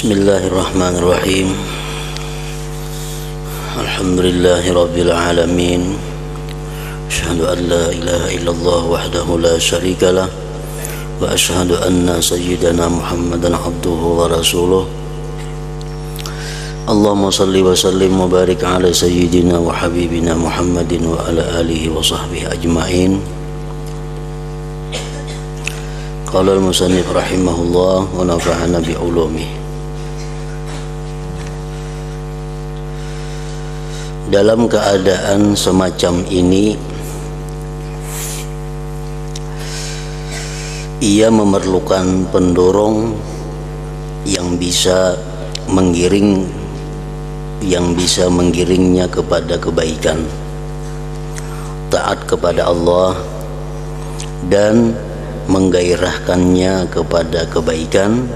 Bismillahirrahmanirrahim. Alhamdulillahi rabbil alamin. Asyhadu an la ilaha illallah wahdahu la syarikalah wa asyhadu anna sayyidana Muhammadan abduhu wa rasuluh. Allahumma salli wa sallim wa barik ala sayyidina wa habibina Muhammadin wa ala alihi wa sahbihi ajma'in. Qala al-musannif rahimahullah wa nafa'ana bi ulumih. Dalam keadaan semacam ini, ia memerlukan pendorong yang bisa menggiringnya kepada kebaikan, taat kepada Allah, dan menggairahkannya kepada kebaikan,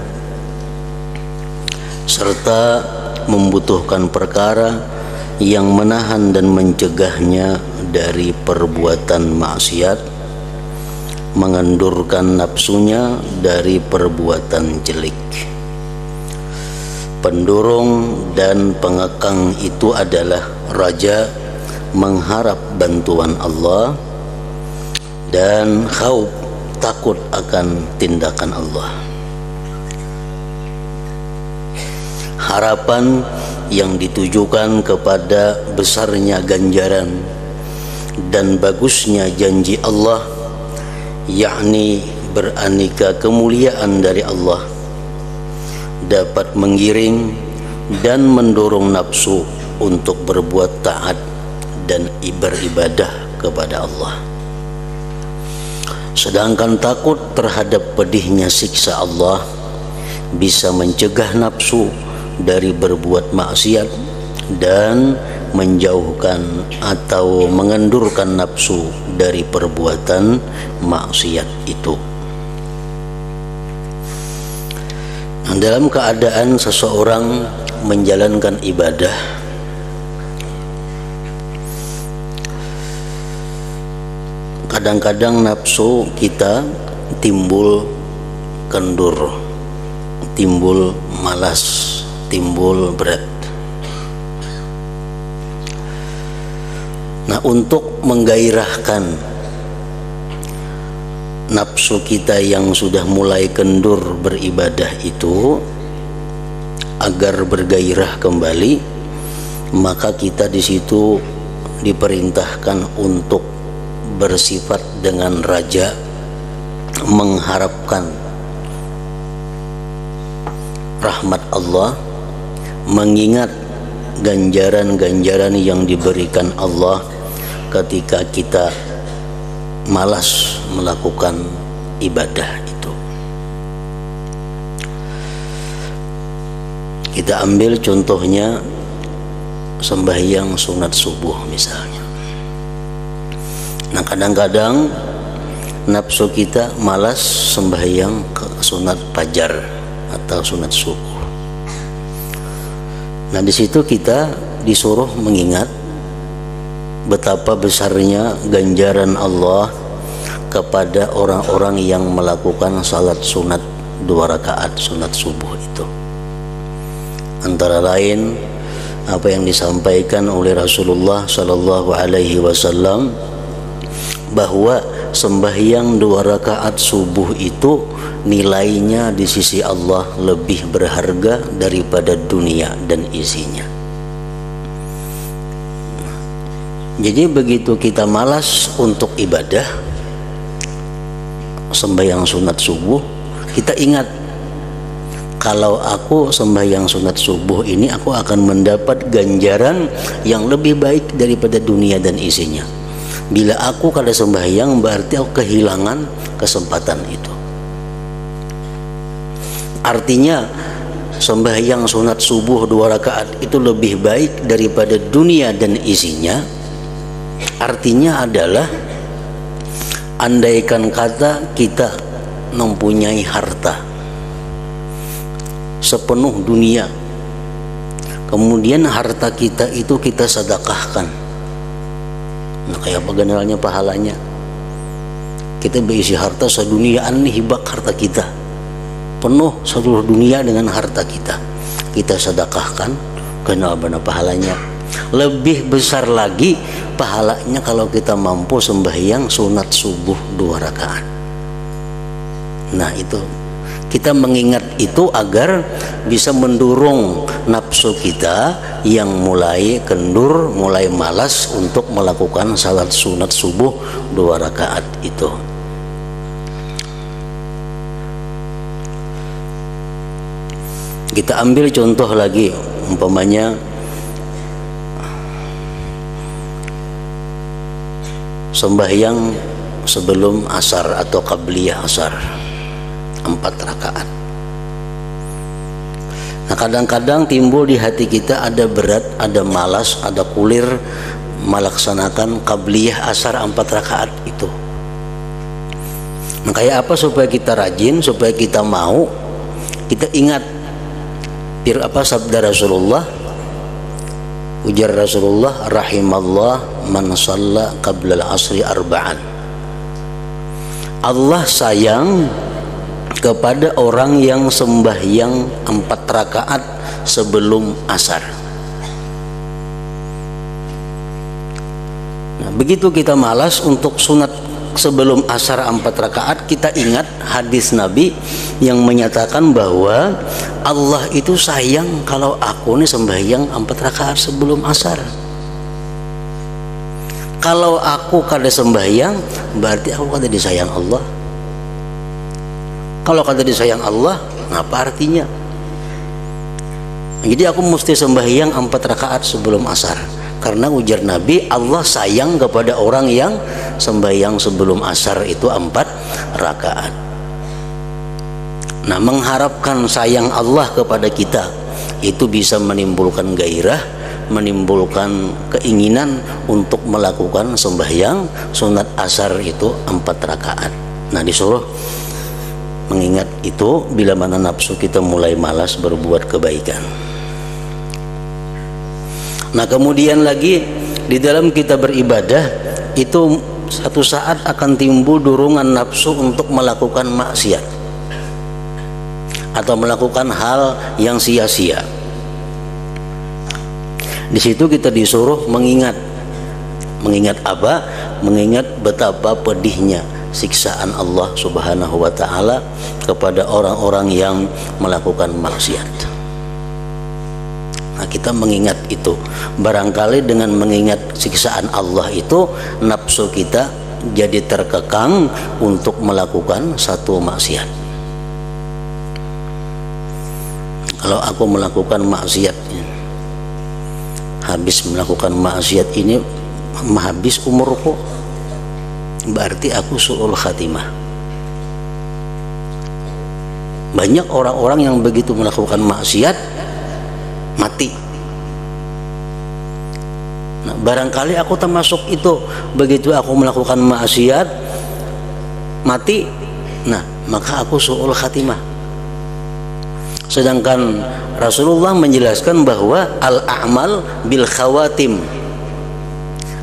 serta membutuhkan perkara yang menahan dan mencegahnya dari perbuatan maksiat, mengendurkan nafsunya dari perbuatan jelek. Pendorong dan pengekang itu adalah raja, mengharap bantuan Allah, dan khauf, takut akan tindakan Allah. Harapan yang ditujukan kepada besarnya ganjaran dan bagusnya janji Allah, yakni beraneka kemuliaan dari Allah, dapat menggiring dan mendorong nafsu untuk berbuat taat dan beribadah kepada Allah. Sedangkan takut terhadap pedihnya siksa Allah bisa mencegah nafsu dari berbuat maksiat dan menjauhkan atau mengendurkan nafsu dari perbuatan maksiat itu. Nah, dalam keadaan seseorang menjalankan ibadah, kadang-kadang nafsu kita timbul kendur, timbul malas, timbul berat. Nah, untuk menggairahkan nafsu kita yang sudah mulai kendur beribadah itu agar bergairah kembali, maka kita di situ diperintahkan untuk bersifat dengan raja, mengharapkan rahmat Allah, mengingat ganjaran-ganjaran yang diberikan Allah ketika kita malas melakukan ibadah itu. Kita ambil contohnya sembahyang sunat subuh misalnya. Nah, kadang-kadang nafsu kita malas sembahyang sunat fajar atau sunat subuh. Nah, di situ kita disuruh mengingat betapa besarnya ganjaran Allah kepada orang-orang yang melakukan salat sunat 2 rakaat sunat subuh itu. Antara lain apa yang disampaikan oleh Rasulullah sallallahu alaihi wasallam, bahwa sembahyang 2 rakaat subuh itu nilainya di sisi Allah lebih berharga daripada dunia dan isinya. Jadi begitu kita malas untuk ibadah sembahyang sunat subuh, kita ingat, kalau aku sembahyang sunat subuh ini aku akan mendapat ganjaran yang lebih baik daripada dunia dan isinya. Bila aku kada sembahyang, berarti aku kehilangan kesempatan itu. Artinya sembahyang sunat subuh 2 rakaat itu lebih baik daripada dunia dan isinya. Artinya adalah, andaikan kata kita mempunyai harta sepenuh dunia, kemudian harta kita itu kita sedekahkan, nah kayak apa generalnya pahalanya? Kita berisi harta sedunia, nih hibak harta kita, penuh seluruh dunia dengan harta kita. kita sedekahkan, kena benar pahalanya. Lebih besar lagi pahalanya kalau kita mampu sembahyang sunat subuh 2 rakaat. Nah itu kita mengingat itu agar bisa mendorong nafsu kita yang mulai kendur, mulai malas untuk melakukan salat sunat subuh 2 rakaat itu. Kita ambil contoh lagi, umpamanya sembahyang sebelum asar atau qabliyah asar 4 rakaat. Nah kadang-kadang timbul di hati kita ada berat, ada malas, ada kulir melaksanakan qabliyah asar 4 rakaat itu. Nah kayak apa supaya kita rajin, supaya kita mau, kita ingat apa sabda Rasulullah, ujar Rasulullah, rahimallah man shalla qabla al-asri arba'an. Allah sayang kepada orang yang sembahyang 4 rakaat sebelum asar. Nah, begitu kita malas untuk sunat sebelum asar 4 rakaat, kita ingat hadis Nabi yang menyatakan bahwa Allah itu sayang kalau aku nih sembahyang 4 rakaat sebelum asar. Kalau aku kada sembahyang, berarti aku kada disayang Allah. Kalau kada disayang Allah, apa artinya? Jadi aku mesti sembahyang 4 rakaat sebelum asar, karena ujar Nabi, Allah sayang kepada orang yang sembahyang sebelum asar itu 4 rakaat. Nah, mengharapkan sayang Allah kepada kita itu bisa menimbulkan gairah, menimbulkan keinginan untuk melakukan sembahyang sunat asar itu 4 rakaat. Nah, disuruh mengingat itu bila mana nafsu kita mulai malas berbuat kebaikan. Nah kemudian lagi di dalam kita beribadah itu satu saat akan timbul dorongan nafsu untuk melakukan maksiat atau melakukan hal yang sia-sia. Di situ kita disuruh mengingat apa? Mengingat betapa pedihnya siksaan Allah Subhanahu wa ta'ala kepada orang-orang yang melakukan maksiat. Nah kita mengingat itu, barangkali dengan mengingat siksaan Allah itu nafsu kita jadi terkekang untuk melakukan satu maksiat. Kalau aku melakukan maksiat, habis melakukan maksiat ini habis umurku, berarti aku su'ul khatimah. Banyak orang-orang yang begitu melakukan maksiat mati. Nah, barangkali aku termasuk itu. Begitu aku melakukan maksiat mati, nah maka aku su'ul khatimah. Sedangkan Rasulullah menjelaskan bahwa al-a'mal bil khawatim,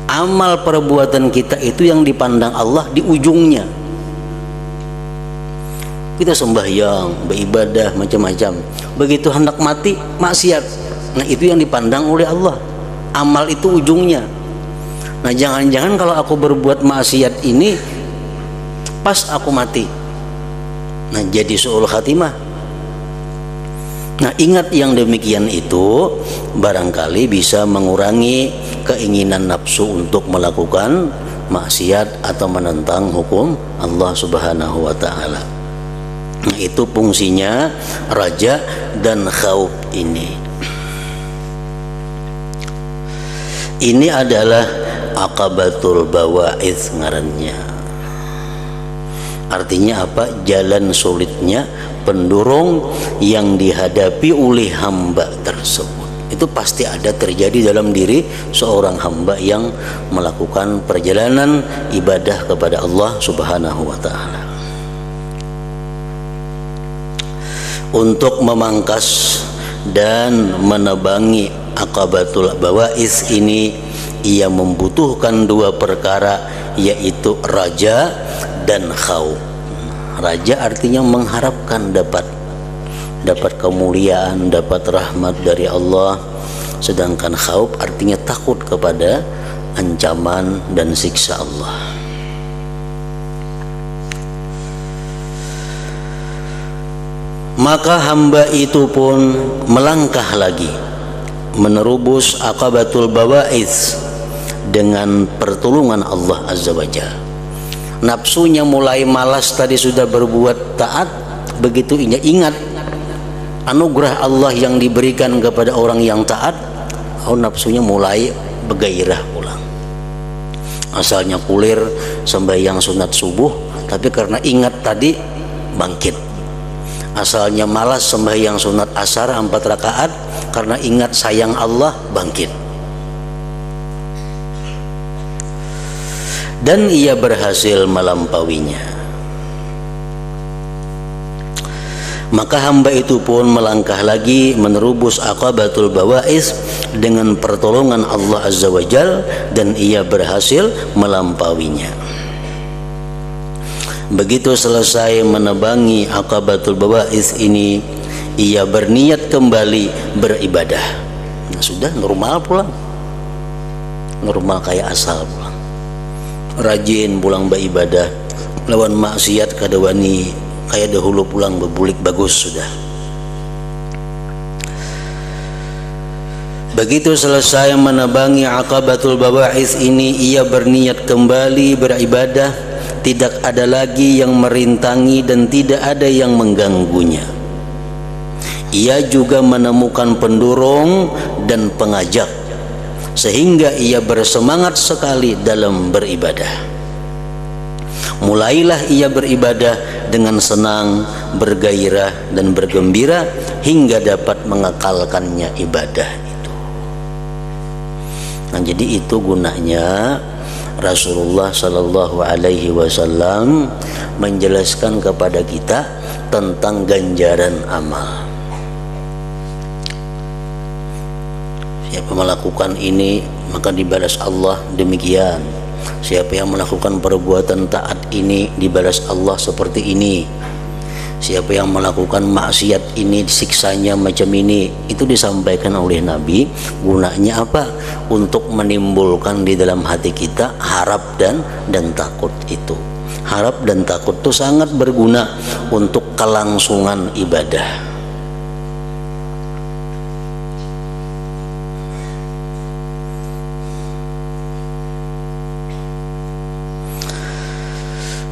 amal perbuatan kita itu yang dipandang Allah di ujungnya. Kita sembahyang, beribadah macam-macam, begitu hendak mati maksiat, nah itu yang dipandang oleh Allah, amal itu ujungnya. Nah jangan-jangan kalau aku berbuat maksiat ini pas aku mati, nah jadi su'ul khatimah. Nah ingat yang demikian itu barangkali bisa mengurangi keinginan nafsu untuk melakukan maksiat atau menentang hukum Allah Subhanahu wa ta'ala. Nah itu fungsinya raja dan khauf ini. Ini adalah aqabatul bawa'idz ngarannya. Artinya apa? Jalan sulitnya pendorong yang dihadapi oleh hamba tersebut. Itu pasti ada terjadi dalam diri seorang hamba yang melakukan perjalanan ibadah kepada Allah Subhanahu wa ta'ala. Untuk memangkas dan menebangi aqabatul bawa'is ini, ia membutuhkan 2 perkara, yaitu raja dan khauf. Raja artinya mengharapkan dapat dapat kemuliaan, dapat rahmat dari Allah. Sedangkan khauf artinya takut kepada ancaman dan siksa Allah. Maka hamba itu pun melangkah lagi menerubus aqabatul bawa'its dengan pertolongan Allah Azza wa Jalla. Nafsunya mulai malas tadi sudah berbuat taat, begitu ingat anugerah Allah yang diberikan kepada orang yang taat, nafsunya mulai bergairah pulang. Asalnya kulir sembahyang sunat subuh, tapi karena ingat tadi bangkit. Asalnya malas sembahyang sunat asar 4 rakaat, karena ingat sayang Allah bangkit. Dan ia berhasil melampauinya. Maka hamba itu pun melangkah lagi menerubus aqabatul bawa'is dengan pertolongan Allah Azza wa Jal, dan ia berhasil melampauinya. Begitu selesai menebangi aqabatul bawa'is ini, ia berniat kembali beribadah. Nah, sudah normal pulang, normal kayak asal pulang, rajin pulang beribadah, lawan maksiat kada wani kayak dahulu pulang berbulik bagus sudah. Begitu selesai menebangi aqabatul bawa'is ini, ia berniat kembali beribadah. Tidak ada lagi yang merintangi dan tidak ada yang mengganggunya. Ia juga menemukan pendorong dan pengajak, sehingga ia bersemangat sekali dalam beribadah. Mulailah ia beribadah dengan senang, bergairah dan bergembira hingga dapat mengekalkannya ibadah itu. Nah, jadi itu gunanya Rasulullah Sallallahu Alaihi Wasallam menjelaskan kepada kita tentang ganjaran amal. Siapa melakukan ini maka dibalas Allah demikian. Siapa yang melakukan perbuatan taat ini dibalas Allah seperti ini. Siapa yang melakukan maksiat ini siksanya macam ini. Itu disampaikan oleh Nabi. Gunanya apa? Untuk menimbulkan di dalam hati kita harap dan takut itu. Harap dan takut itu sangat berguna untuk kelangsungan ibadah.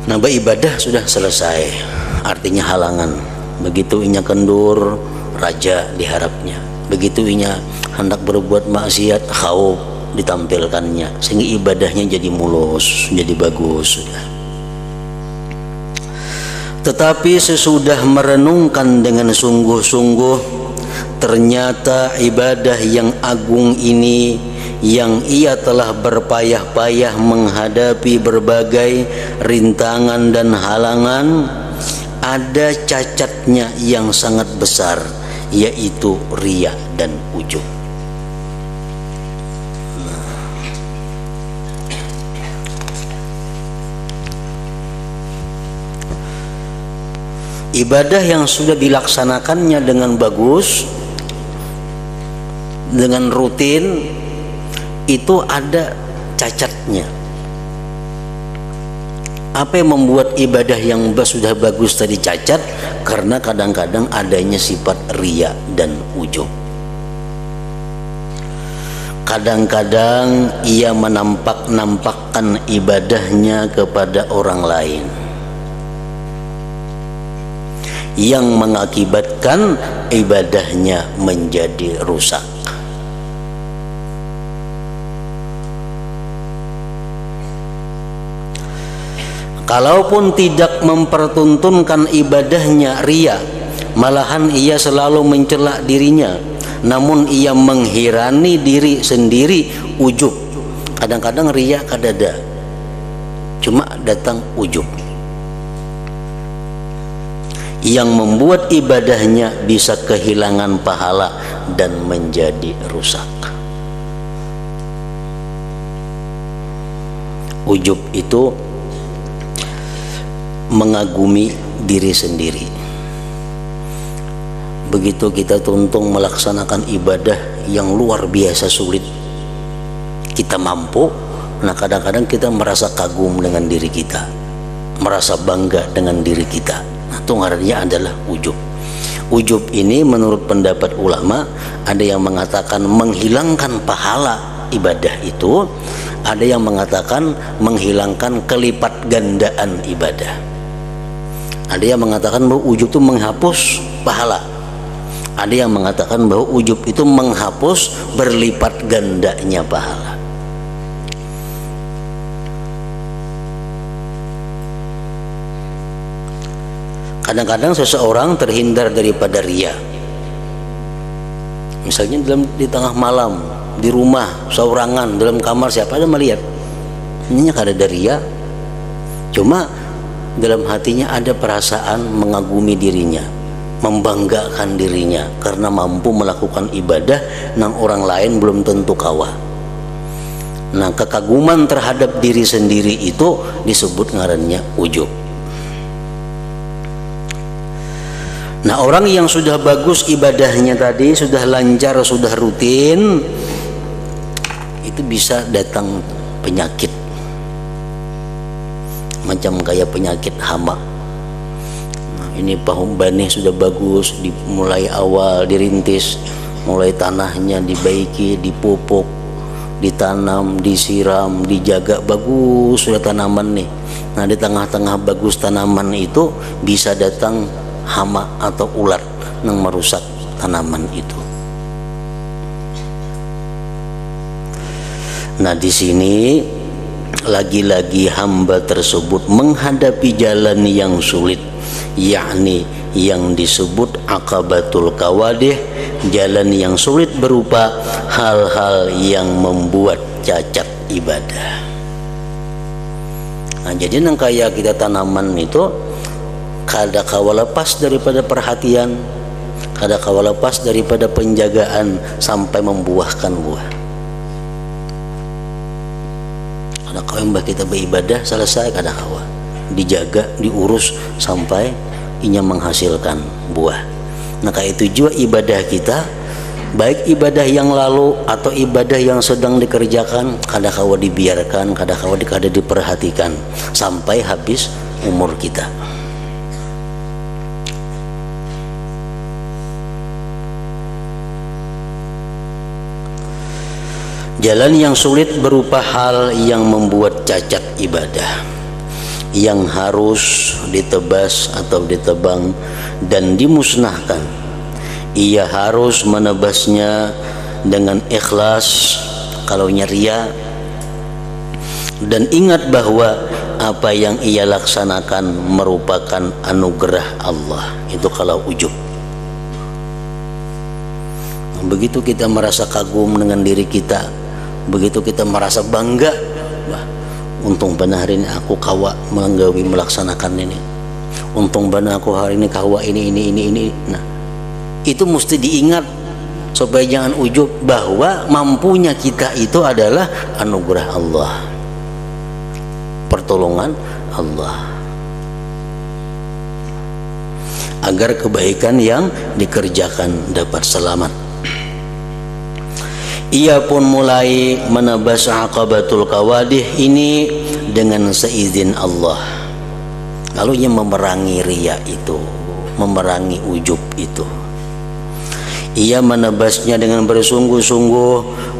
Nah, beribadah sudah selesai, artinya halangan. Begitu inya kendur, raja diharapnya. Begitu inya hendak berbuat maksiat, khauf ditampilkannya, sehingga ibadahnya jadi mulus, jadi bagus sudah. Tetapi sesudah merenungkan dengan sungguh-sungguh, ternyata ibadah yang agung ini yang ia telah berpayah-payah menghadapi berbagai rintangan dan halangan, ada cacatnya yang sangat besar, yaitu riya dan ujub. Ibadah yang sudah dilaksanakannya dengan bagus, dengan rutin, itu ada cacatnya. Apa yang membuat ibadah yang sudah bagus tadi cacat? Karena kadang-kadang adanya sifat riya dan ujub. Kadang-kadang ia menampakkan ibadahnya kepada orang lain, yang mengakibatkan ibadahnya menjadi rusak. Kalaupun tidak mempertuntunkan ibadahnya riya, malahan ia selalu mencela dirinya, namun ia menghirani diri sendiri, ujub. Kadang-kadang riya kadada, cuma datang ujub yang membuat ibadahnya bisa kehilangan pahala dan menjadi rusak. Ujub itu mengagumi diri sendiri, begitu kita tuntung melaksanakan ibadah yang luar biasa sulit, kita mampu. Nah kadang-kadang kita merasa kagum dengan diri kita, merasa bangga dengan diri kita. Nah itu ngarannya adalah ujub. Ujub ini menurut pendapat ulama, ada yang mengatakan menghilangkan pahala ibadah itu, ada yang mengatakan menghilangkan kelipat gandaan ibadah. Ada yang mengatakan bahwa ujub itu menghapus pahala, ada yang mengatakan bahwa ujub itu menghapus berlipat gandanya pahala. Kadang-kadang seseorang terhindar daripada riya. Misalnya di tengah malam, di rumah, saurangan, dalam kamar, siapa ada melihat? Ini kada ada riya. Cuma dalam hatinya ada perasaan mengagumi dirinya, membanggakan dirinya karena mampu melakukan ibadah nang orang lain belum tentu kawa. Nah kekaguman terhadap diri sendiri itu disebut ngarannya ujub. Nah orang yang sudah bagus ibadahnya tadi, sudah lancar, sudah rutin, itu bisa datang penyakit macam kayak penyakit hama. Nah, ini pahum banih sudah bagus, dimulai awal dirintis, mulai tanahnya dibaiki, dipupuk, ditanam, disiram, dijaga bagus sudah tanaman nih. Nah di tengah-tengah bagus tanaman itu bisa datang hama atau ulat yang merusak tanaman itu. Nah di sini lagi-lagi hamba tersebut menghadapi jalan yang sulit, yakni yang disebut aqabatul kawadih, jalan yang sulit berupa hal-hal yang membuat cacat ibadah. Nah jadi nang kayak kita tanaman itu kada kawa lepas daripada perhatian, kada kawa lepas daripada penjagaan sampai membuahkan buah. Kada kawa mbah kita beribadah selesai, kada kawa dijaga, diurus sampai inya menghasilkan buah. Nah kayak itu juga ibadah kita, baik ibadah yang lalu atau ibadah yang sedang dikerjakan, kada kawa dibiarkan, kada kawa kada diperhatikan sampai habis umur kita. Jalan yang sulit berupa hal yang membuat cacat ibadah, yang harus ditebas atau ditebang dan dimusnahkan. Ia harus menebasnya dengan ikhlas kalau ria, dan ingat bahwa apa yang ia laksanakan merupakan anugerah Allah. Itu kalau ujub. Begitu kita merasa kagum dengan diri kita, begitu kita merasa bangga, wah, untung benar hari ini aku kawa melaksanakan ini, untung benar aku hari ini kawa ini. Nah itu mesti diingat supaya jangan ujub bahwa mampunya kita itu adalah anugerah Allah, pertolongan Allah, agar kebaikan yang dikerjakan dapat selamat. Ia pun mulai menebas aqabatul kawadih ini dengan seizin Allah. Lalu ia memerangi riya itu, memerangi ujub itu. Ia menebasnya dengan bersungguh-sungguh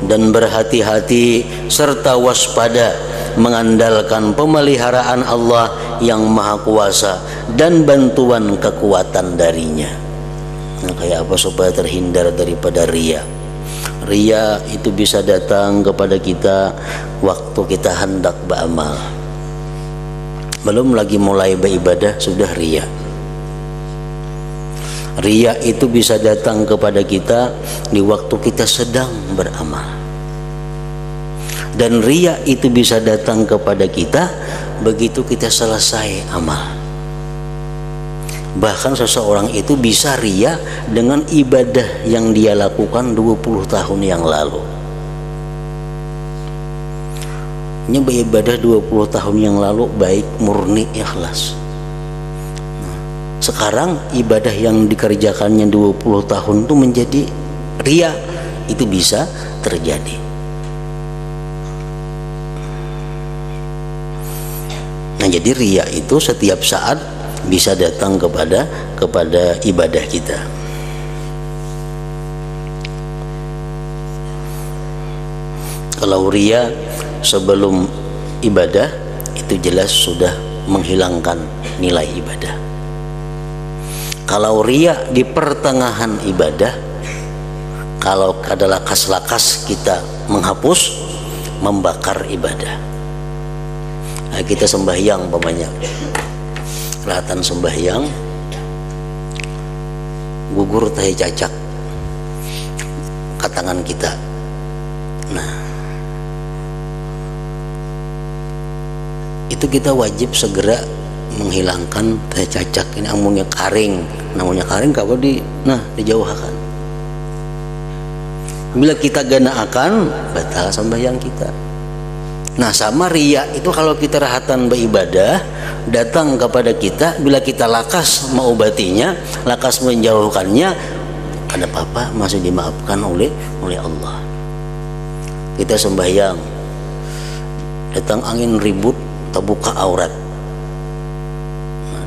dan berhati-hati serta waspada, mengandalkan pemeliharaan Allah yang maha kuasa dan bantuan kekuatan darinya. Nah, kayak apa supaya terhindar daripada riya? Riya itu bisa datang kepada kita waktu kita hendak beramal, belum lagi mulai beribadah sudah riya. Riya itu bisa datang kepada kita di waktu kita sedang beramal, dan riya itu bisa datang kepada kita begitu kita selesai amal. Bahkan seseorang itu bisa riya dengan ibadah yang dia lakukan 20 tahun yang lalu. Ini beribadah 20 tahun yang lalu baik murni ikhlas. Nah, Sekarang ibadah yang dikerjakannya 20 tahun itu menjadi ria, itu bisa terjadi. Nah, jadi ria itu setiap saat bisa datang kepada ibadah kita. Kalau ria sebelum ibadah itu jelas sudah menghilangkan nilai ibadah. Kalau ria di pertengahan ibadah, kalau ada lakas-lakas kita menghapus, membakar ibadah. Nah, kita sembahyang umpamanya, kelihatan sembahyang, gugur tahi cacak ke tangan kita. Nah, itu kita wajib segera menghilangkan tahi cacak. Ini namanya karing kalau dijauhkan. Bila kita ganaakan, batal sembahyang kita. Nah, sama ria itu kalau kita rahatan beribadah datang kepada kita, bila kita lakas mengobatinya, lakas menjauhkannya, ada apa-apa masih dimaafkan oleh Allah. Kita sembahyang, datang angin ribut, terbuka aurat,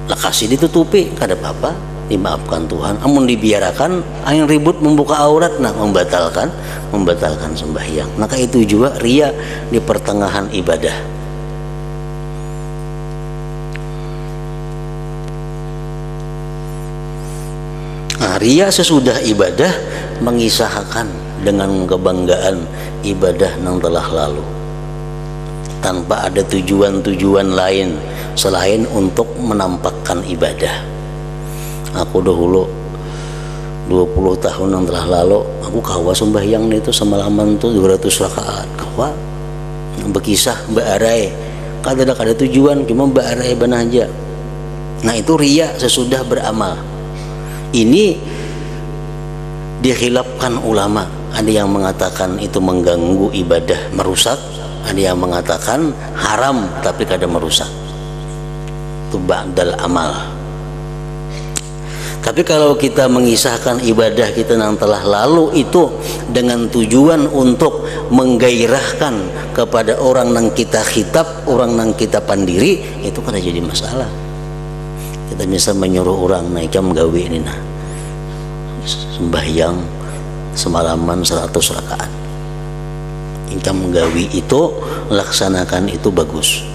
lakas ditutupi, ada apa-apa, dimaafkan Tuhan. Amun dibiarkan angin ribut membuka aurat, nah membatalkan sembahyang. Maka itu juga ria di pertengahan ibadah. Nah, ria sesudah ibadah mengisahkan dengan kebanggaan ibadah yang telah lalu, tanpa ada tujuan lain selain untuk menampakkan ibadah. Aku dahulu 20 tahun yang telah lalu, aku kawa sembahyang itu semalaman tuh 200 rakaat. Kawa berkisah ba'arai, kada tujuan, cuma ba'arai banah aja. Nah, itu ria sesudah beramal. Ini dikhilafkan ulama. Ada yang mengatakan itu mengganggu ibadah, merusak. Ada yang mengatakan haram tapi kada merusak. Itu ba'dal amal. Tapi kalau kita mengisahkan ibadah kita yang telah lalu itu dengan tujuan untuk menggairahkan kepada orang yang kita khitab, orang yang kita pandiri, itu kan jadi masalah. Kita bisa menyuruh orang naik jam gawe ini nah, sembahyang semalaman 100 rakaat. Jam gawe itu laksanakan itu bagus.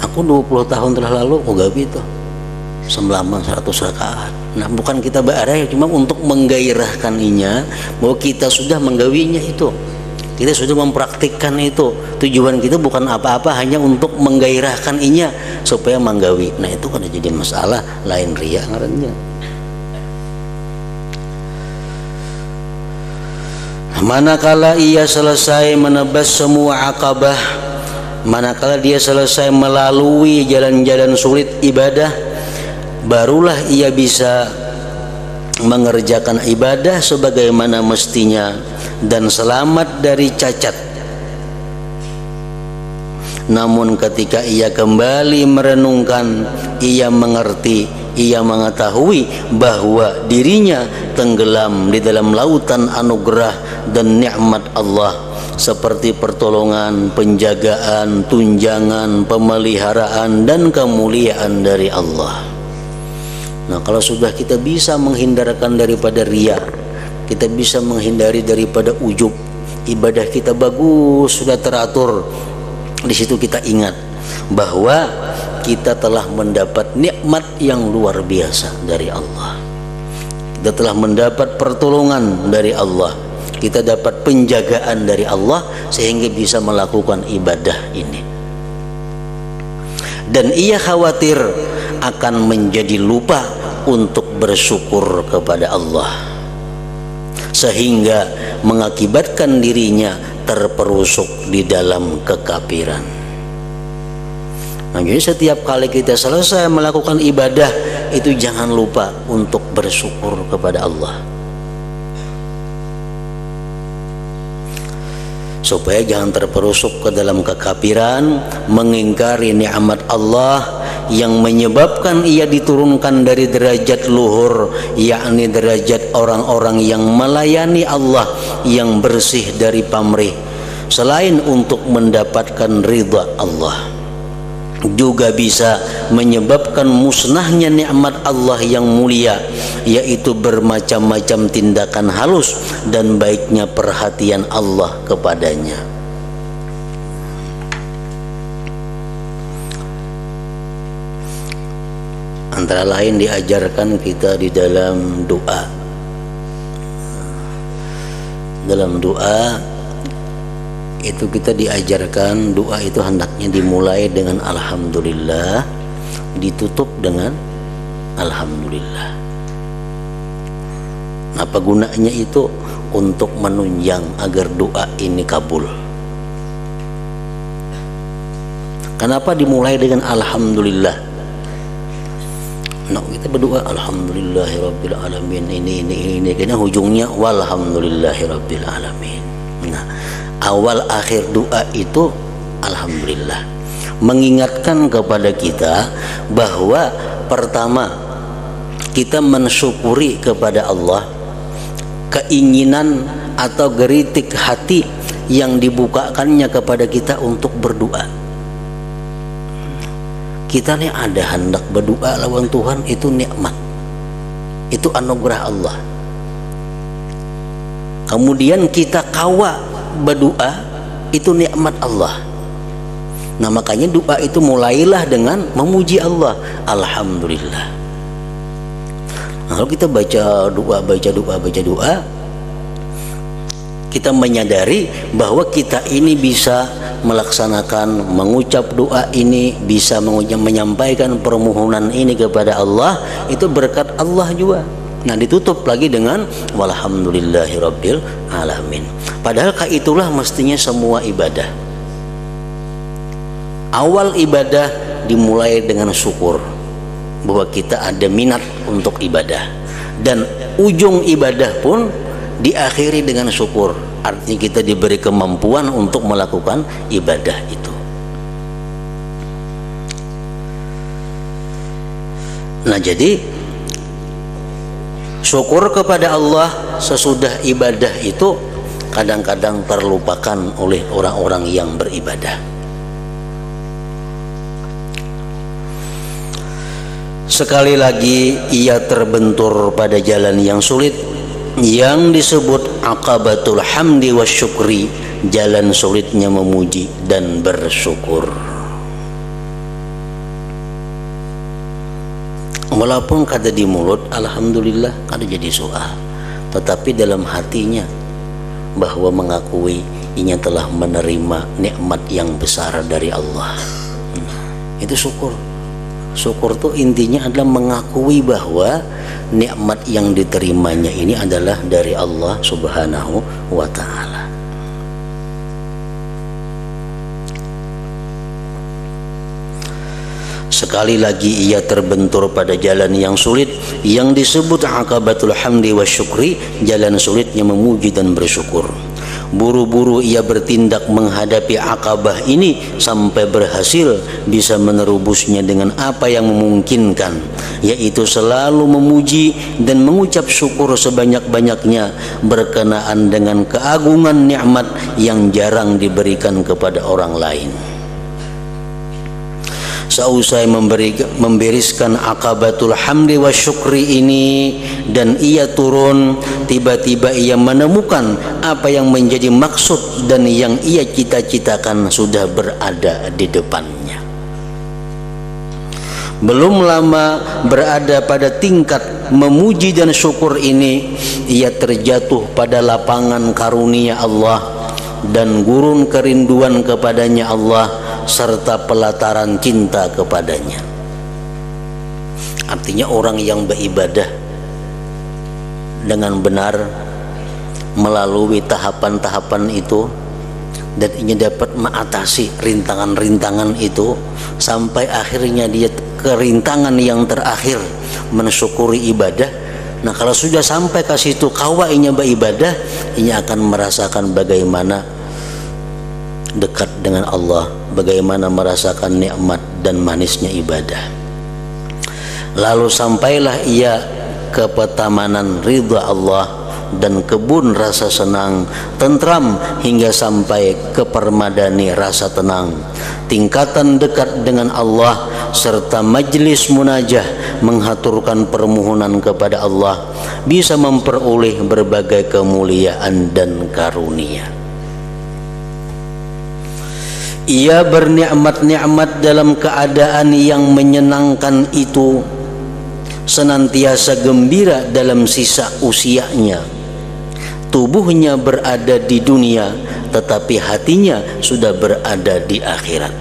Aku 20 tahun telah lalu aku gawe itu semalaman 100 rakaat. Nah, bukan kita ba'arai, cuma untuk menggairahkan inya bahwa kita sudah menggawinya itu, kita sudah mempraktikkan itu. Tujuan kita bukan apa-apa, hanya untuk menggairahkan inya supaya menggawi. Nah, itu kan jadi masalah lain ria ngarannya. Manakala ia selesai menebas semua akabah, manakala dia selesai melalui jalan-jalan sulit ibadah, barulah ia bisa mengerjakan ibadah sebagaimana mestinya dan selamat dari cacat. Namun ketika ia kembali merenungkan, ia mengerti, ia mengetahui bahwa dirinya tenggelam di dalam lautan anugerah dan nikmat Allah, seperti pertolongan, penjagaan, tunjangan, pemeliharaan dan kemuliaan dari Allah. Nah, kalau sudah kita bisa menghindarkan daripada ria, kita bisa menghindari daripada ujub, ibadah kita bagus, sudah teratur. Di situ kita ingat bahwa kita telah mendapat nikmat yang luar biasa dari Allah. Kita telah mendapat pertolongan dari Allah. Kita dapat penjagaan dari Allah sehingga bisa melakukan ibadah ini. Dan ia khawatir akan menjadi lupa untuk bersyukur kepada Allah, sehingga mengakibatkan dirinya terperosok di dalam kekafiran. Nah, jadi setiap kali kita selesai melakukan ibadah itu jangan lupa untuk bersyukur kepada Allah, supaya jangan terperosok ke dalam kekafiran, mengingkari nikmat Allah yang menyebabkan ia diturunkan dari derajat luhur, yakni derajat orang-orang yang melayani Allah, yang bersih dari pamrih, selain untuk mendapatkan ridha Allah. Juga bisa menyebabkan musnahnya nikmat Allah yang mulia, yaitu bermacam-macam tindakan halus dan baiknya perhatian Allah kepadanya. Antara lain diajarkan kita di dalam doa. Dalam doa itu kita diajarkan doa itu hendaknya dimulai dengan alhamdulillah, ditutup dengan alhamdulillah. Apa gunanya itu? Untuk menunjang agar doa ini kabul. Kenapa dimulai dengan alhamdulillah? Nah, kita berdoa alhamdulillahirabbil alamin, ini karena ujungnya walhamdulillahirabbil alamin. Nah, awal akhir doa itu alhamdulillah, mengingatkan kepada kita bahwa pertama kita mensyukuri kepada Allah keinginan atau geritik hati yang dibukakannya kepada kita untuk berdoa. Kita nih ada hendak berdoa lawan Tuhan, itu nikmat, itu anugerah Allah. Kemudian kita kawa berdoa, itu nikmat Allah. Nah, makanya doa itu mulailah dengan memuji Allah, alhamdulillah. Nah, kalau kita baca doa, kita menyadari bahwa kita ini bisa melaksanakan, mengucap doa ini, bisa menyampaikan permohonan ini kepada Allah, itu berkat Allah juga. Nah, ditutup lagi dengan walhamdulillahirabbil alamin. Padahal itulah mestinya semua ibadah. Awal ibadah dimulai dengan syukur bahwa kita ada minat untuk ibadah, dan ujung ibadah pun diakhiri dengan syukur. Artinya kita diberi kemampuan untuk melakukan ibadah itu. Nah, jadi syukur kepada Allah sesudah ibadah itu kadang-kadang terlupakan oleh orang-orang yang beribadah. Sekali lagi ia terbentur pada jalan yang sulit, yang disebut aqabatul hamdi wasyukri, jalan sulitnya memuji dan bersyukur. Walaupun kata di mulut alhamdulillah, kata jadi soal, tetapi dalam hatinya bahwa mengakui inya telah menerima nikmat yang besar dari Allah, itu syukur. Syukur itu intinya adalah mengakui bahwa nikmat yang diterimanya ini adalah dari Allah Subhanahu wa ta'ala. Sekali lagi ia terbentur pada jalan yang sulit, yang disebut aqabatul hamdi wasyukri, jalan sulitnya memuji dan bersyukur. Buru-buru ia bertindak menghadapi akabah ini sampai berhasil bisa menerubusnya dengan apa yang memungkinkan, yaitu selalu memuji dan mengucap syukur sebanyak-banyaknya berkenaan dengan keagungan nikmat yang jarang diberikan kepada orang lain. Seusai membereskan aqabatul hamdi wa syukri ini dan ia turun, tiba-tiba ia menemukan apa yang menjadi maksud dan yang ia cita-citakan sudah berada di depannya. Belum lama berada pada tingkat memuji dan syukur ini, ia terjatuh pada lapangan karunia Allah dan gurun kerinduan kepadanya Allah serta pelataran cinta kepadanya. Artinya orang yang beribadah dengan benar melalui tahapan-tahapan itu dan ingin dapat mengatasi rintangan-rintangan itu sampai akhirnya dia ke rintangan yang terakhir mensyukuri ibadah. Nah, kalau sudah sampai ke situ kawainya beribadah, ini akan merasakan bagaimana dekat dengan Allah, bagaimana merasakan nikmat dan manisnya ibadah. Lalu sampailah ia ke petamanan ridha Allah dan kebun rasa senang, tentram hingga sampai ke permadani rasa tenang, tingkatan dekat dengan Allah serta majlis munajah menghaturkan permohonan kepada Allah, bisa memperoleh berbagai kemuliaan dan karunia. Ia bernikmat-nikmat dalam keadaan yang menyenangkan itu, senantiasa gembira dalam sisa usianya. Tubuhnya berada di dunia, tetapi hatinya sudah berada di akhirat.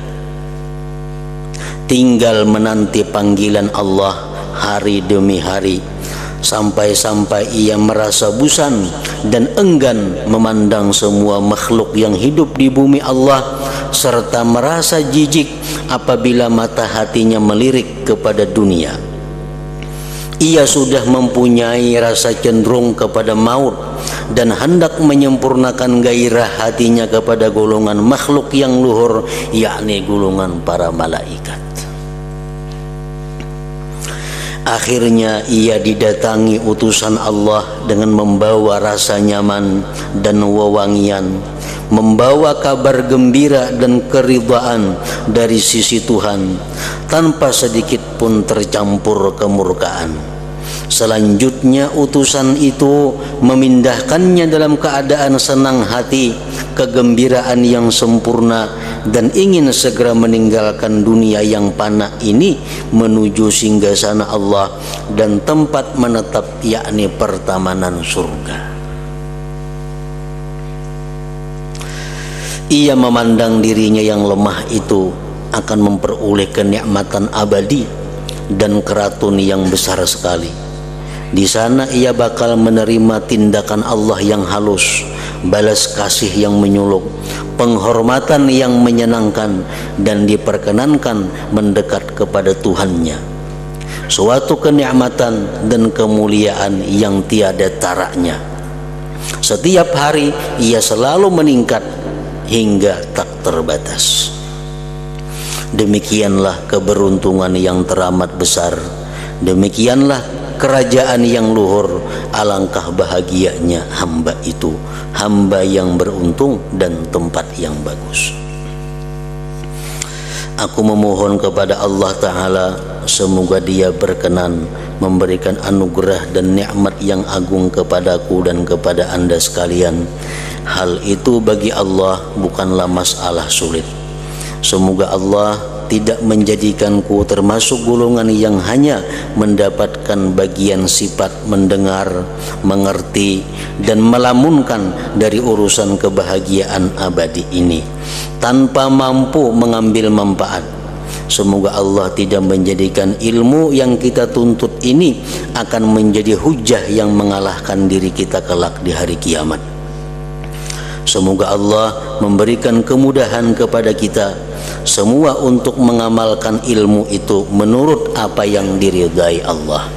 Tinggal menanti panggilan Allah hari demi hari, sampai-sampai ia merasa bosan dan enggan memandang semua makhluk yang hidup di bumi Allah, serta merasa jijik apabila mata hatinya melirik kepada dunia. Ia sudah mempunyai rasa cenderung kepada maut dan hendak menyempurnakan gairah hatinya kepada golongan makhluk yang luhur, yakni golongan para malaikat. Akhirnya ia didatangi utusan Allah dengan membawa rasa nyaman dan wewangian, membawa kabar gembira dan keridhaan dari sisi Tuhan, tanpa sedikit pun tercampur kemurkaan. Selanjutnya utusan itu memindahkannya dalam keadaan senang hati, kegembiraan yang sempurna, dan ingin segera meninggalkan dunia yang fana ini menuju singgasana Allah dan tempat menetap, yakni pertamanan surga. Ia memandang dirinya yang lemah itu akan memperoleh kenikmatan abadi dan keratun yang besar sekali. Di sana ia bakal menerima tindakan Allah yang halus, balas kasih yang menyuluk, penghormatan yang menyenangkan, dan diperkenankan mendekat kepada Tuhannya. Suatu kenikmatan dan kemuliaan yang tiada taraknya. Setiap hari ia selalu meningkat hingga tak terbatas. Demikianlah keberuntungan yang teramat besar, demikianlah kerajaan yang luhur. Alangkah bahagianya hamba itu, hamba yang beruntung dan tempat yang bagus. Aku memohon kepada Allah Ta'ala, semoga Dia berkenan memberikan anugerah dan nikmat yang agung kepadaku dan kepada anda sekalian. Hal itu bagi Allah bukanlah masalah sulit. Semoga Allah tidak menjadikanku termasuk golongan yang hanya mendapatkan bagian sifat mendengar, mengerti, dan melamunkan dari urusan kebahagiaan abadi ini tanpa mampu mengambil manfaat. Semoga Allah tidak menjadikan ilmu yang kita tuntut ini akan menjadi hujah yang mengalahkan diri kita kelak di hari kiamat. Semoga Allah memberikan kemudahan kepada kita semua untuk mengamalkan ilmu itu menurut apa yang diridai Allah.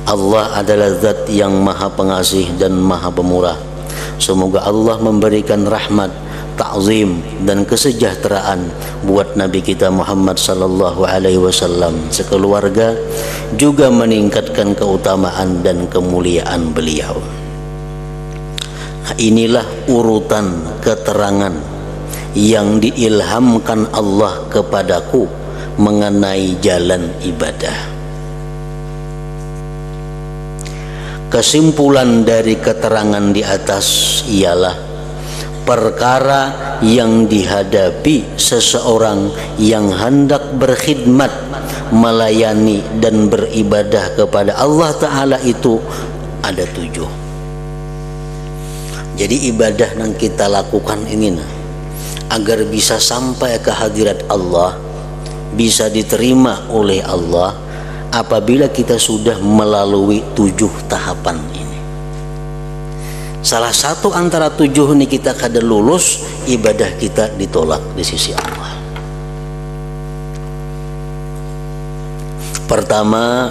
Allah adalah zat yang maha pengasih dan maha pemurah. Semoga Allah memberikan rahmat, ta'zim, dan kesejahteraan buat Nabi kita Muhammad sallallahu alaihi wasallam sekeluarga, juga meningkatkan keutamaan dan kemuliaan beliau. Nah, inilah urutan keterangan yang diilhamkan Allah kepadaku mengenai jalan ibadah. Kesimpulan dari keterangan di atas ialah perkara yang dihadapi seseorang yang hendak berkhidmat, melayani dan beribadah kepada Allah Ta'ala itu ada 7. Jadi ibadah yang kita lakukan ini agar bisa sampai ke hadirat Allah, bisa diterima oleh Allah apabila kita sudah melalui 7 tahapan ini. Salah satu antara 7 ini kita kada lulus, ibadah kita ditolak di sisi Allah. Pertama,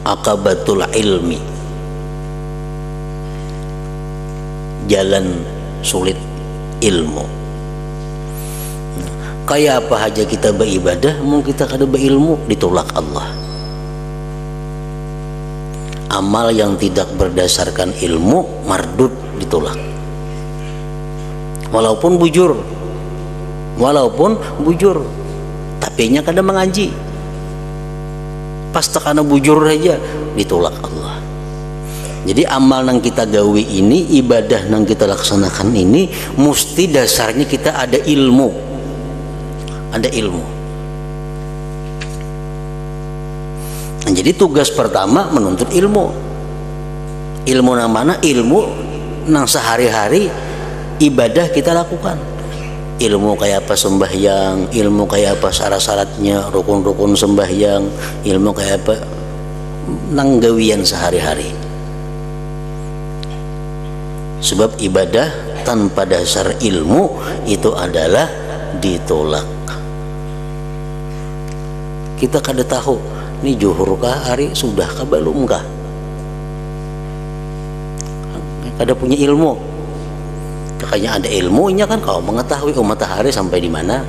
aqabatul ilmi, jalan sulit ilmu. Kayak apa aja kita beribadah, mau kita kada berilmu, ditolak Allah. amal yang tidak berdasarkan ilmu mardud, ditolak. Walaupun bujur, tapi nya kada mengaji, pas tekana bujur aja ditolak Allah. Jadi amal yang kita gawe ini, ibadah yang kita laksanakan ini, mesti dasarnya kita ada ilmu, Nah, jadi tugas pertama menuntut ilmu yang mana? Ilmu yang sehari-hari ibadah kita lakukan. Ilmu kayak apa sembahyang, ilmu kayak apa syarat-syaratnya, rukun-rukun sembahyang, ilmu kayak apa nanggawian sehari-hari. Sebab ibadah tanpa dasar ilmu itu adalah ditolak. Kita kada tahu ini zuhur kah hari sudah kah belum kah, kada punya ilmu. Makanya ada ilmunya kan, kau mengetahui matahari sampai di mana.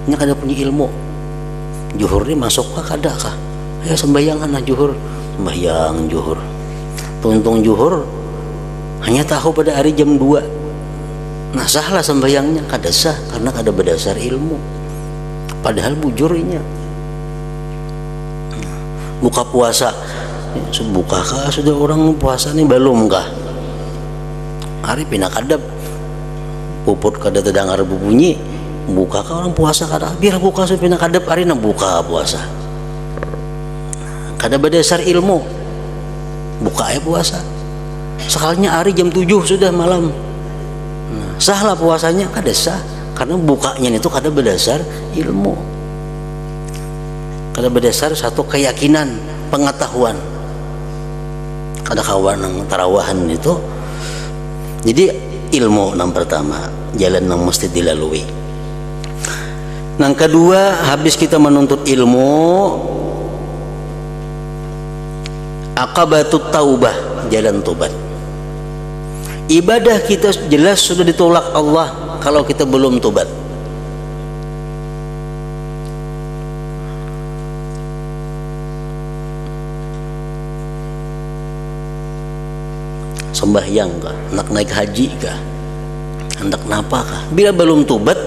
Ini kada punya ilmu. Zuhur ini masuk kah kada kah? Ya sembayangan lah zuhur, sembayang zuhur. Tuntung zuhur hanya tahu pada hari jam 2. Nah sahlah sembayangnya, kada sah karena kada berdasar ilmu. Padahal bujurnya. Buka puasa, buka kah sudah orang puasa nih belum kah? Hari pindah kadap puput kada terdengar bunyi, buka kah orang puasa kada? Biar buka sudah pindah kadap hari na buka puasa. Kada berdasar ilmu, buka ya puasa. Sekalinya hari jam 7 sudah malam. Nah, sahlah puasanya, kada sah karena bukanya itu kada berdasar ilmu. Kada berdasar satu keyakinan, pengetahuan. Kada kawan yang tarawahan itu. Jadi ilmu yang pertama, jalan yang mesti dilalui. Yang kedua, habis kita menuntut ilmu, aqabatut taubah, jalan tobat. Ibadah kita jelas sudah ditolak Allah kalau kita belum tobat. Sembahyang kah, nak naik haji kah, hendak napa kah, bila belum tobat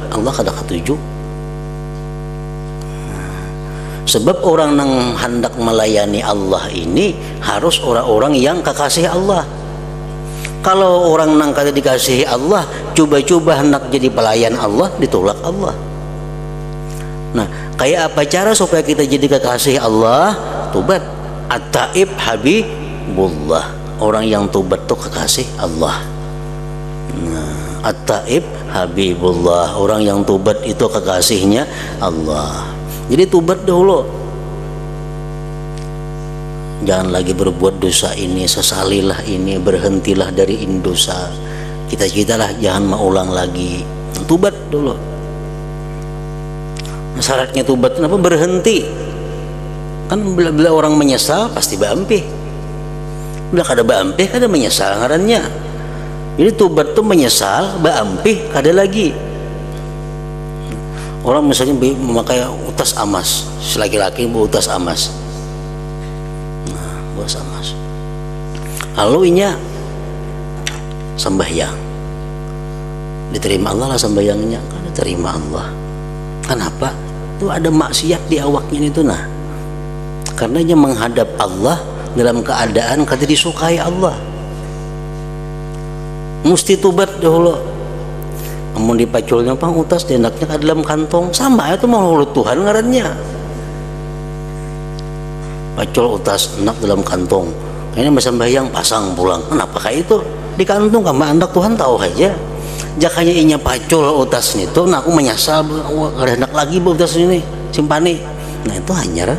Allah kada ketuju. Sebab orang yang hendak melayani Allah ini harus orang-orang yang kekasih Allah. Kalau orang yang kada dikasihi Allah coba-coba hendak jadi pelayan Allah, ditolak Allah. Nah, kayak apa cara supaya kita jadi kekasih Allah? Tobat. At-taib habibullah, orang yang tobat itu kekasih Allah. Nah, at-taib habibullah, orang yang tobat itu kekasihnya Allah. Jadi tobat dahulu, jangan lagi berbuat dosa ini, sesalilah ini, berhentilah dari dosa, cita-citalah jangan mengulang lagi. Tobat dulu. Syaratnya tobat kenapa? Berhenti. Kan bila orang menyesal pasti berampih. Bila kada berampih kada menyesal ngarannya. Jadi tobat itu menyesal, berampih kada lagi. Orang misalnya memakai utas amas, laki-laki utas amas. Nah, utas amas. Lalu inya sembahyang. Diterima Allah lah sembahyangnya, kan diterima Allah. Kenapa? Itu ada maksiat di awaknya itu nah. Karena dia menghadap Allah dalam keadaan kada disukai Allah. Mesti tobat dahulu. Amun dipaculnya pang utas denaknya ke dalam kantong sama itu mau Tuhan ngarannya. Pacul utas enak dalam kantong. Ini sembahyang pasang pulang. Kenapa kayak itu? Di kantong kama andak Tuhan tahu aja. Jakanya inya pacul utas itu, nah aku menyesal, kada hendak lagi utas ini simpani. Nah itu hanya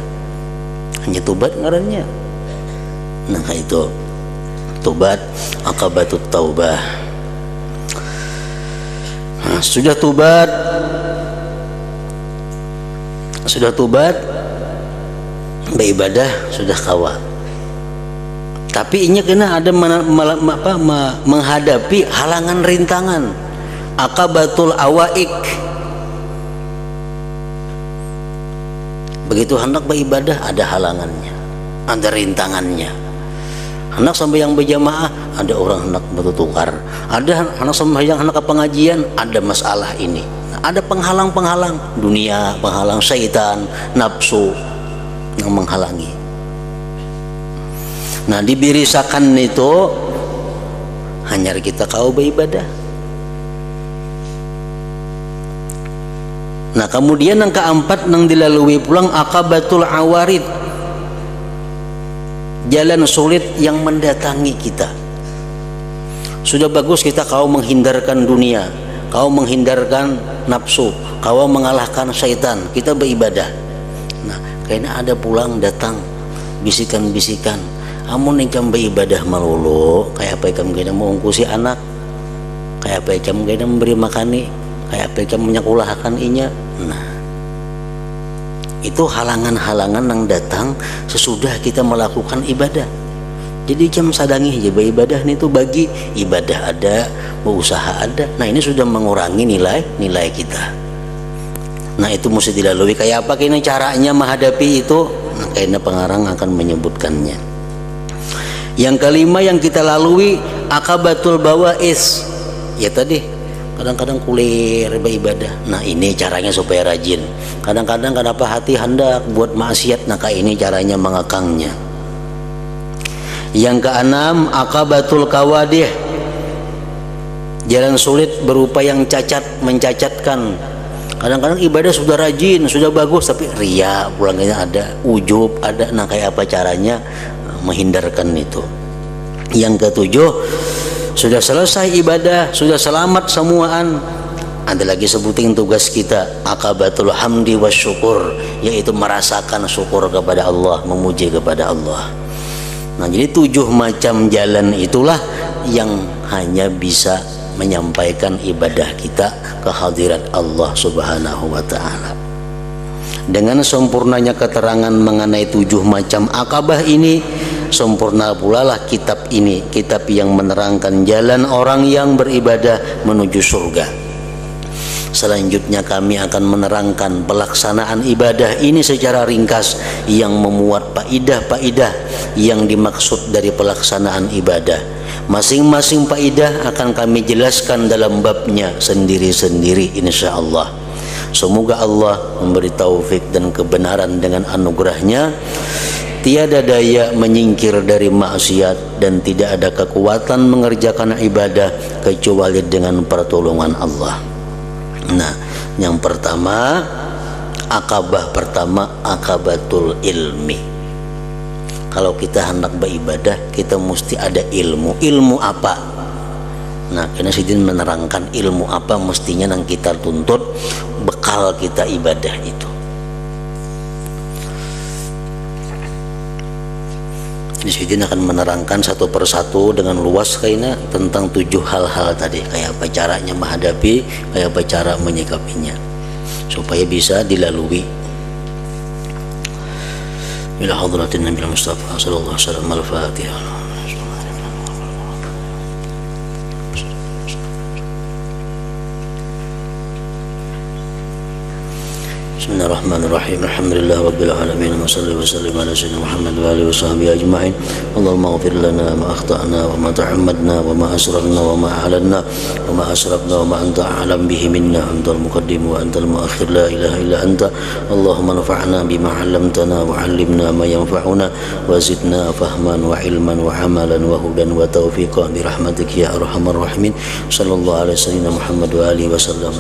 tobat ngarannya. Nah itu tobat, aqabatut taubah. Nah, sudah tobat, beribadah sudah kawa. Tapi ini kena ada menghadapi halangan rintangan, aqabatul awaik. Begitu hendak beribadah ada halangannya. ada rintangannya. Anak sembahyang berjamaah, ada orang hendak bertukar. Ada anak sembahyang hendak ke pengajian, ada masalah ini. Ada penghalang-penghalang dunia, penghalang syaitan, nafsu yang menghalangi. Nah, dibirisakan itu hanya kita kau beribadah. Nah, kemudian yang keempat yang dilalui pulang aqabatul awarid, jalan sulit yang mendatangi kita. Sudah bagus kita kau menghindarkan dunia, kau menghindarkan nafsu, kau mengalahkan syaitan, kita beribadah. Nah, kayaknya ada pulang datang bisikan-bisikan, amun ikam beribadah melulu, kayak apa ikam kena mengungkusi anak, kayak apa ikam kena memberi makani, kayak apa ikam menyekolahkan inya. Nah, itu halangan-halangan yang datang sesudah kita melakukan ibadah. Jadi jam sadangi aja beribadah itu bagi ibadah ada, berusaha ada. Nah, ini sudah mengurangi nilai kita. Nah, itu mesti dilalui. Kayak apa kini caranya menghadapi itu? Nah, kayaknya pengarang akan menyebutkannya. Yang kelima yang kita lalui akabatul bawais. Ya tadi kadang-kadang kulir beribadah. Nah, ini caranya supaya rajin. Kadang-kadang kenapa hati hendak buat maksiat, nah kayak ini caranya mengekangnya. Yang keenam akabatul kawadih, jalan sulit berupa yang cacat, mencacatkan. Kadang-kadang ibadah sudah rajin, sudah bagus, tapi ria pulangnya ada, ujub ada. Nah, kayak apa caranya menghindarkan itu. Yang ketujuh, sudah selesai ibadah, sudah selamat semuaan, ada lagi sebutin tugas kita akabatul hamdi wasyukur, yaitu merasakan syukur kepada Allah, memuji kepada Allah. Nah, jadi 7 macam jalan itulah yang hanya bisa menyampaikan ibadah kita ke hadirat Allah Subhanahu wa ta'ala. Dengan sempurnanya keterangan mengenai 7 macam akabah ini, sempurna pula lah kitab ini, kitab yang menerangkan jalan orang yang beribadah menuju surga. Selanjutnya kami akan menerangkan pelaksanaan ibadah ini secara ringkas yang memuat faidah-faidah yang dimaksud dari pelaksanaan ibadah. Masing-masing faidah akan kami jelaskan dalam babnya sendiri-sendiri insyaallah. Semoga Allah memberi taufik dan kebenaran dengan anugerahnya. Tiada daya menyingkir dari maksiat dan tidak ada kekuatan mengerjakan ibadah kecuali dengan pertolongan Allah. Nah, yang pertama, akabah pertama akabatul ilmi. Kalau kita hendak beribadah, kita mesti ada ilmu. Ilmu apa? Nah, kena sidin menerangkan ilmu apa mestinya yang kita tuntut bekal kita ibadah itu. Di sini akan menerangkan satu persatu dengan luas kayaknya tentang 7 hal-hal tadi, kayak apa caranya menghadapi, kayak apa cara menyikapinya supaya bisa dilalui. Ila hadratin Nabi Mustafa sallallahu alaihi wasallam. Al-Fatihah. Bismillahirrahmanirrahim. Alhamdulillah rabbil alamin. Wa salli wa sallim ala sayyidina Muhammad wa alihi wa sahbihi ajma'in. Allahumma ighfir lana ma akhta'na wa ma ta'ammadna wa ma asrarna wa ma a'lanna wa ma asrafna wa ma anta a'lam bihi minna. Antal muqaddim wa antal muakhir, la ilaha illa anta. Allahumma nafa'na bima 'allamtana wa 'allimna ma yanfa'una wa zidna fahman wa ilman wa amalan wa hudan wa tawfiqan bi rahmatika ya arhamar rahimin. Sallallahu alaihi wasallam Muhammad wa alihi wasallam.